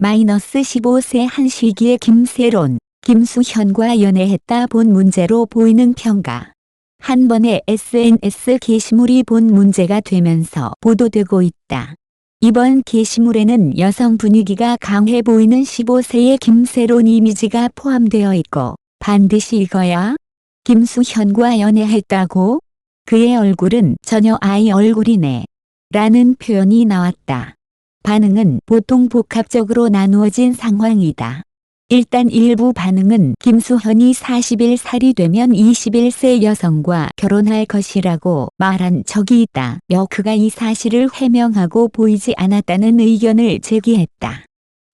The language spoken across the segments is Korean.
-15세 한 시기에 김세론, 김수현과 연애했다 본 문제로 보이는 평가. 한 번의 SNS 게시물이 본 문제가 되면서 보도되고 있다. 이번 게시물에는 여성 분위기가 강해 보이는 15세의 김세론 이미지가 포함되어 있고 반드시 이거야? 김수현과 연애했다고? 그의 얼굴은 전혀 아이 얼굴이네. 라는 표현이 나왔다. 반응은 보통 복합적으로 나누어진 상황이다. 일단 일부 반응은 김수현이 41살이 되면 21세 여성과 결혼할 것이라고 말한 적이 있다며 그가 이 사실을 해명하고 보이지 않았다는 의견을 제기했다.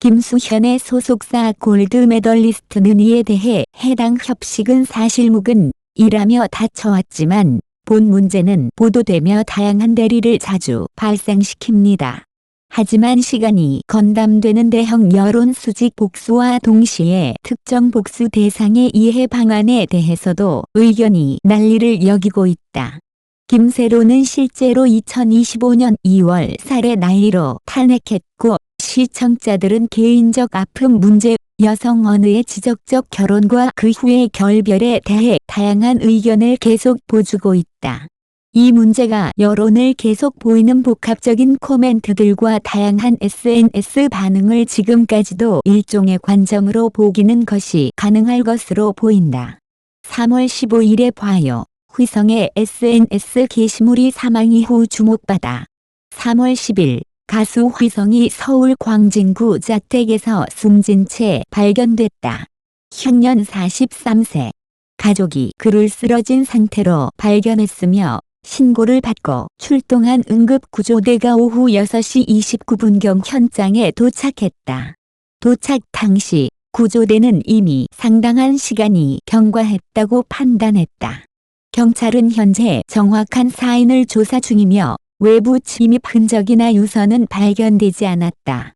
김수현의 소속사 골드메달리스트는 이에 대해 해당 협식은 사실무근 이라며 다쳐왔지만 본 문제는 보도되며 다양한 대리를 자주 발생시킵니다. 하지만 시간이 건담되는 대형 여론 수직 복수와 동시에 특정 복수 대상의 이해 방안에 대해서도 의견이 난리를 여기고 있다. 김세론은 실제로 2025년 2월 살해 난리로 탄핵했고 시청자들은 개인적 아픔 문제, 여성 언어의 지적적 결혼과 그 후의 결별에 대해 다양한 의견을 계속 보여주고 있다. 이 문제가 여론을 계속 보이는 복합적인 코멘트들과 다양한 SNS 반응을 지금까지도 일종의 관점으로 보기는 것이 가능할 것으로 보인다. 3월 15일에 봐요. 휘성의 SNS 게시물이 사망 이후 주목받아. 3월 10일 가수 휘성이 서울 광진구 자택에서 숨진 채 발견됐다. 현년 43세. 가족이 그를 쓰러진 상태로 발견했으며 신고를 받고 출동한 응급구조대가 오후 6시 29분경 현장에 도착했다. 도착 당시 구조대는 이미 상당한 시간이 경과했다고 판단했다. 경찰은 현재 정확한 사인을 조사 중이며 외부 침입 흔적이나 유서는 발견되지 않았다.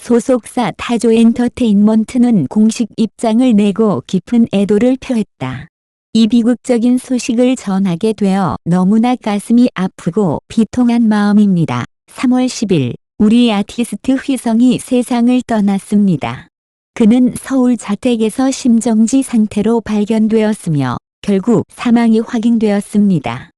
소속사 타조엔터테인먼트는 공식 입장을 내고 깊은 애도를 표했다. 이 비극적인 소식을 전하게 되어 너무나 가슴이 아프고 비통한 마음입니다. 3월 10일 우리 아티스트 휘성이 세상을 떠났습니다. 그는 서울 자택에서 심정지 상태로 발견되었으며 결국 사망이 확인되었습니다.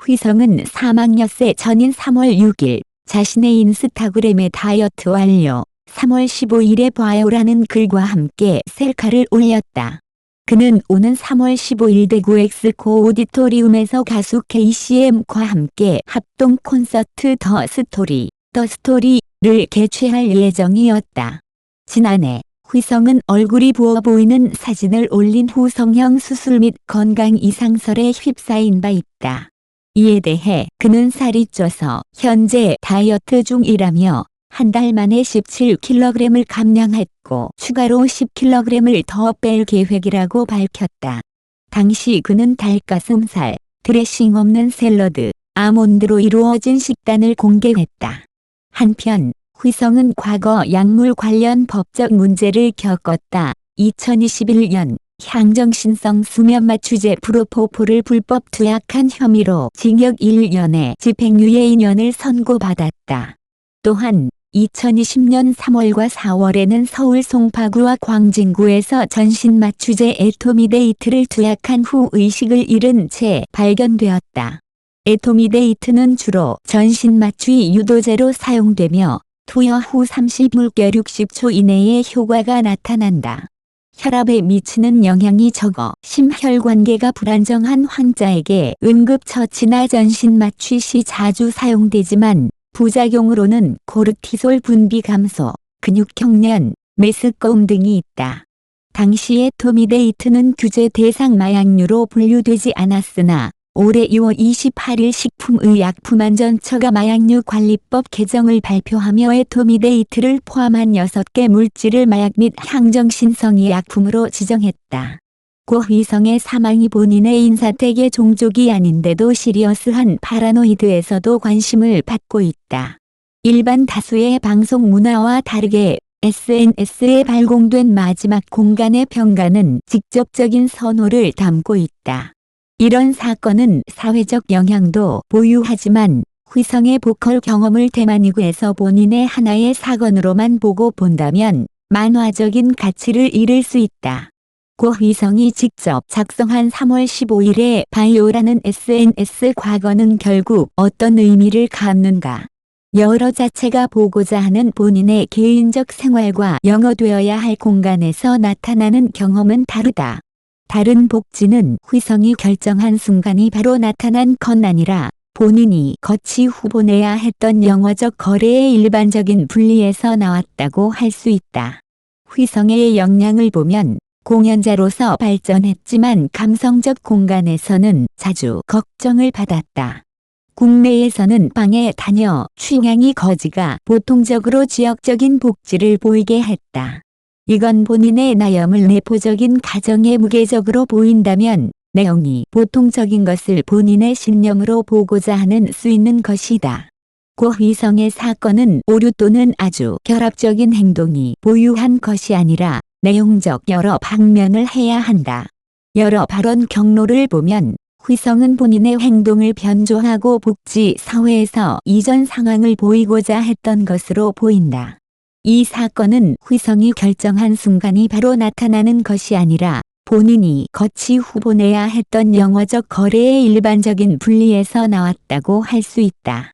휘성은 사망 엿새 전인 3월 6일 자신의 인스타그램에 다이어트 완료, 3월 15일에 봐요라는 글과 함께 셀카를 올렸다. 그는 오는 3월 15일 대구 엑스코 오디토리움에서 가수 KCM과 함께 합동 콘서트 더 스토리를 개최할 예정이었다. 지난해 휘성은 얼굴이 부어 보이는 사진을 올린 후 성형 수술 및 건강 이상설에 휩싸인 바 있다. 이에 대해 그는 살이 쪄서 현재 다이어트 중이라며 한 달 만에 17kg을 감량했고 추가로 10kg을 더 뺄 계획이라고 밝혔다. 당시 그는 닭가슴살, 드레싱 없는 샐러드, 아몬드로 이루어진 식단을 공개했다. 한편 휘성은 과거 약물 관련 법적 문제를 겪었다. 2021년 향정신성 수면마취제 프로포폴을 불법 투약한 혐의로 징역 1년에 집행유예 2년을 선고받았다. 또한 2020년 3월과 4월에는 서울 송파구와 광진구에서 전신마취제 에토미데이트를 투약한 후 의식을 잃은 채 발견되었다. 에토미데이트는 주로 전신마취 유도제로 사용되며 투여 후 30물결 60초 이내에 효과가 나타난다. 혈압에 미치는 영향이 적어 심혈관계가 불안정한 환자에게 응급처치나 전신마취 시 자주 사용되지만 부작용으로는 코르티솔 분비 감소, 근육경련, 메스꺼움 등이 있다. 당시 에토미데이트는 규제 대상 마약류로 분류되지 않았으나 올해 2월 28일 식품의약품안전처가 마약류 관리법 개정을 발표하며 에토미데이트를 포함한 6개 물질을 마약 및 향정신성의 약품으로 지정했다. 고 휘성의 사망이 본인의 인사택의 종족이 아닌데도 시리어스한 파라노이드에서도 관심을 받고 있다. 일반 다수의 방송 문화와 다르게 SNS에 발공된 마지막 공간의 평가는 직접적인 선호를 담고 있다. 이런 사건은 사회적 영향도 보유하지만 휘성의 보컬 경험을 대만이구에서 본인의 하나의 사건으로만 보고 본다면 만화적인 가치를 잃을 수 있다. 고 휘성이 직접 작성한 3월 15일에 바이오라는 SNS 과거는 결국 어떤 의미를 갖는가. 여러 자체가 보고자 하는 본인의 개인적 생활과 영어되어야 할 공간에서 나타나는 경험은 다르다. 다른 복지는 휘성이 결정한 순간이 바로 나타난 건 아니라 본인이 거치 후보내야 했던 영어적 거래의 일반적인 분리에서 나왔다고 할 수 있다. 휘성의 역량을 보면 공연자로서 발전했지만 감성적 공간에서는 자주 걱정을 받았다. 국내에서는 방에 다녀 취향이 거지가 보통적으로 지역적인 복지를 보이게 했다. 이건 본인의 나염을 내포적인 가정에 무게적으로 보인다면 내용이 보통적인 것을 본인의 신념으로 보고자 하는 수 있는 것이다. 고 휘성의 사건은 오류 또는 아주 결합적인 행동이 보유한 것이 아니라 내용적 여러 방면을 해야 한다. 여러 발언 경로를 보면 휘성은 본인의 행동을 변조하고 복지 사회에서 이전 상황을 보이고자 했던 것으로 보인다. 이 사건은 휘성이 결정한 순간이 바로 나타나는 것이 아니라 본인이 거치 후보내야 했던 영어적 거래의 일반적인 분리에서 나왔다고 할 수 있다.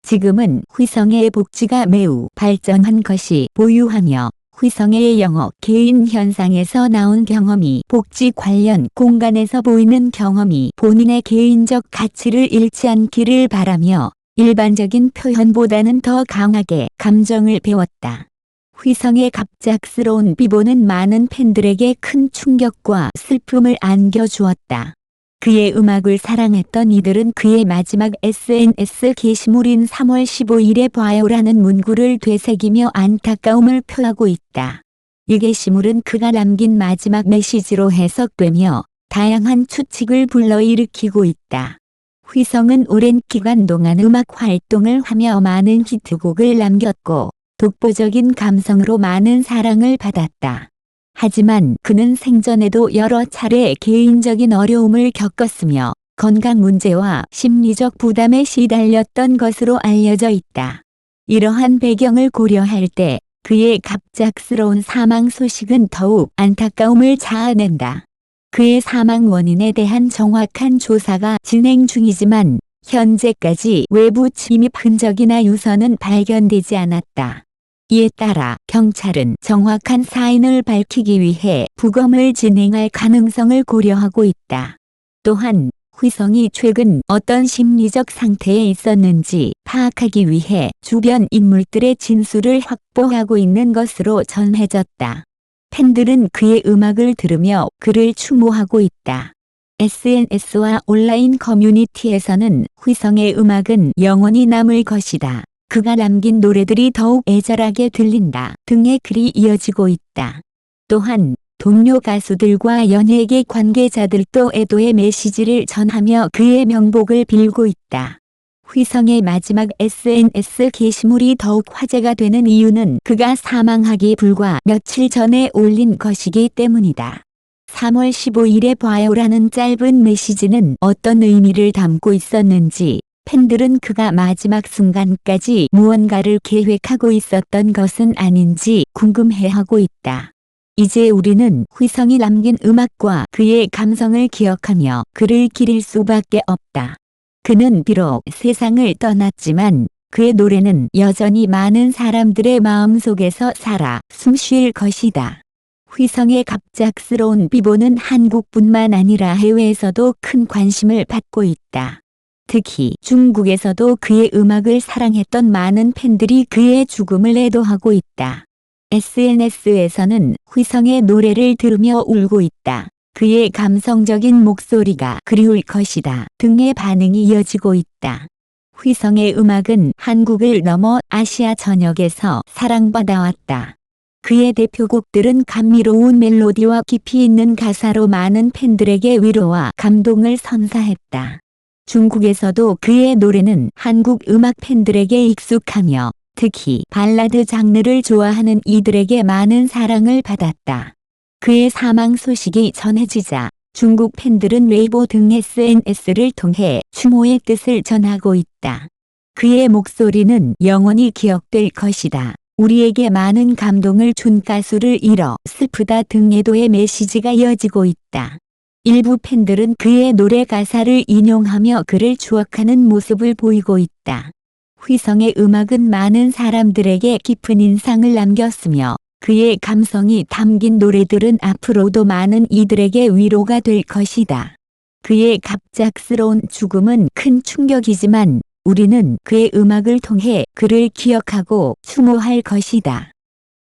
지금은 휘성의 복지가 매우 발전한 것이 보유하며 휘성의 영어 개인 현상에서 나온 경험이 복지 관련 공간에서 보이는 경험이 본인의 개인적 가치를 잃지 않기를 바라며 일반적인 표현보다는 더 강하게 감정을 배웠다. 휘성의 갑작스러운 비보는 많은 팬들에게 큰 충격과 슬픔을 안겨주었다. 그의 음악을 사랑했던 이들은 그의 마지막 SNS 게시물인 3월 15일에 봐요라는 문구를 되새기며 안타까움을 표하고 있다. 이 게시물은 그가 남긴 마지막 메시지로 해석되며 다양한 추측을 불러일으키고 있다. 휘성은 오랜 기간 동안 음악 활동을 하며 많은 히트곡을 남겼고 독보적인 감성으로 많은 사랑을 받았다. 하지만 그는 생전에도 여러 차례 개인적인 어려움을 겪었으며 건강 문제와 심리적 부담에 시달렸던 것으로 알려져 있다. 이러한 배경을 고려할 때 그의 갑작스러운 사망 소식은 더욱 안타까움을 자아낸다. 그의 사망 원인에 대한 정확한 조사가 진행 중이지만 현재까지 외부 침입 흔적이나 유서는 발견되지 않았다. 이에 따라 경찰은 정확한 사인을 밝히기 위해 부검을 진행할 가능성을 고려하고 있다. 또한 휘성이 최근 어떤 심리적 상태에 있었는지 파악하기 위해 주변 인물들의 진술을 확보하고 있는 것으로 전해졌다. 팬들은 그의 음악을 들으며 그를 추모하고 있다. SNS와 온라인 커뮤니티에서는 휘성의 음악은 영원히 남을 것이다. 그가 남긴 노래들이 더욱 애절하게 들린다 등의 글이 이어지고 있다. 또한 동료 가수들과 연예계 관계자들도 애도의 메시지를 전하며 그의 명복을 빌고 있다. 휘성의 마지막 SNS 게시물이 더욱 화제가 되는 이유는 그가 사망하기 불과 며칠 전에 올린 것이기 때문이다. 3월 15일에 봐요라는 짧은 메시지는 어떤 의미를 담고 있었는지 팬들은 그가 마지막 순간까지 무언가를 계획하고 있었던 것은 아닌지 궁금해하고 있다. 이제 우리는 휘성이 남긴 음악과 그의 감성을 기억하며 그를 기릴 수밖에 없다. 그는 비록 세상을 떠났지만 그의 노래는 여전히 많은 사람들의 마음속에서 살아 숨쉴 것이다. 휘성의 갑작스러운 비보는 한국뿐만 아니라 해외에서도 큰 관심을 받고 있다. 특히 중국에서도 그의 음악을 사랑했던 많은 팬들이 그의 죽음을 애도하고 있다. SNS에서는 휘성의 노래를 들으며 울고 있다. 그의 감성적인 목소리가 그리울 것이다 등의 반응이 이어지고 있다. 휘성의 음악은 한국을 넘어 아시아 전역에서 사랑받아왔다. 그의 대표곡들은 감미로운 멜로디와 깊이 있는 가사로 많은 팬들에게 위로와 감동을 선사했다. 중국에서도 그의 노래는 한국 음악 팬들에게 익숙하며 특히 발라드 장르를 좋아하는 이들에게 많은 사랑을 받았다. 그의 사망 소식이 전해지자 중국 팬들은 웨이보 등 SNS를 통해 추모의 뜻을 전하고 있다. 그의 목소리는 영원히 기억될 것이다. 우리에게 많은 감동을 준 가수를 잃어 슬프다 등에도의 메시지가 이어지고 있다. 일부 팬들은 그의 노래 가사를 인용하며 그를 추억하는 모습을 보이고 있다. 휘성의 음악은 많은 사람들에게 깊은 인상을 남겼으며 그의 감성이 담긴 노래들은 앞으로도 많은 이들에게 위로가 될 것이다. 그의 갑작스러운 죽음은 큰 충격이지만 우리는 그의 음악을 통해 그를 기억하고 추모할 것이다.